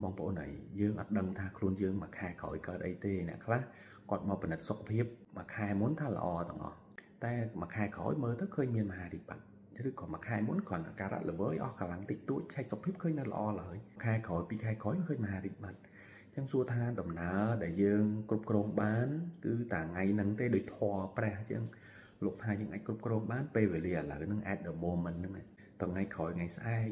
បងប្អូនហើយយើងអត់ដឹងថាខ្លួនយើងមួយខែក្រោយកើតអីទេអ្នកខ្លះគាត់មកពិនិត្យសុខភាពមួយខែមុនថាល្អទាំងអស់តែមួយខែក្រោយមើលទៅឃើញមានមហារីកបាត់ឬក៏មួយខែមុនគ្រាន់តែការៈល្វើយអស់កម្លាំងតិចតួចឆែកសុខភាពឃើញនៅល្អឡើយខែក្រោយ2ខែក្រោយឃើញមហារីកបាត់អញ្ចឹងសួរថាដំណើរដែលយើងគ្រប់គ្រងបានគឺតែថ្ងៃហ្នឹងទេដូចធម៌ព្រះអញ្ចឹងលោកថាយើងអាចគ្រប់គ្រងបានពេលវេលាឥឡូវហ្នឹង at the moment ហ្នឹងថ្ងៃក្រោយថ្ងៃស្អែក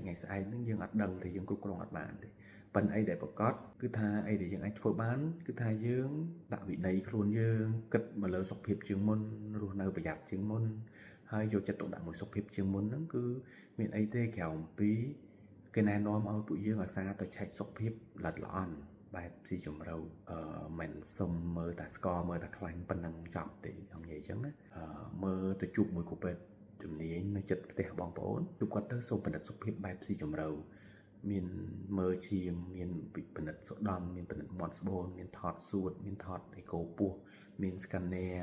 ហ្នឹងយើងអត់ដឹងទេយើងគ្រប់គ្រងអត់បានទេប៉ុន្តែអីដែលប្រកាសគឺថាអីដែលយើងអាចធ្វើបានគឺថាយើងដាក់វិន័យខ្លួនយើងគិតមកលើសុខភាពជាងមុនរស់នៅប្រយ័ត្នជាងមុនហើយយកចិត្តទុកដាក់មួយសុខភាពជាងមុនហ្នឹងគឺមានអីទេក្រៅអំពីគេណែនាំឲ្យពួកយើងអាសាទៅឆែកសុខភាពល្អិតល្អន់បែបស៊ីជម្រៅមិនសុំមើលតែស្គាល់មើលតែខ្លាញ់ប៉ុណ្ណឹងចប់ទេខ្ញុំនិយាយអញ្ចឹងណាមើលទៅជួបមួយគ្រូពេទ្យជំនាញនៅចិត្តផ្ទះបងប្អូនជួបគាត់ទៅសូមពិនិត្យសុខភាពបែបស៊ីជម្រៅមានមើលឈាមមានពិនិត្យសូដន់មានពិនិត្យមាត់ស្បូនមានថតសួតមានថតអេកូពោះមាន scanner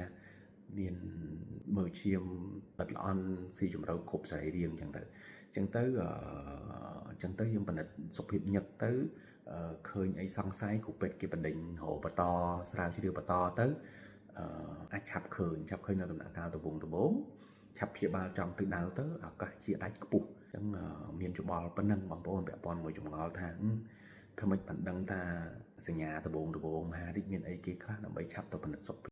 មានមើលឈាមល្អិតល្អន់ស៊ីជម្រៅគ្រប់សរីរាង្គអញ្ចឹងទៅយើងពិនិត្យសុខភាពញឹកទៅឃើញអីសង្ស័យគ្រូពេទ្យគេបណ្ដេញរកបន្តស្រាវជ្រាវបន្តទៅអាចឆាប់ឃើញនៅដំណាក់កាលដំបូងឆាប់ព្យាបាលចំទិសដៅទៅឱកាសជាដាច់ខ្ពស់អញ្ចឹងមានច្បល់ប៉ុណ្ណឹងបងប្អូនពាក់ព័ន្ធមួយចម្ងល់ថាធ្វើម៉េចបានដឹងថាសញ្ញាដំបូងមហារីកមានអីគេខ្លះដើម្បីឆាប់ទៅពិនិត្យសុខភាព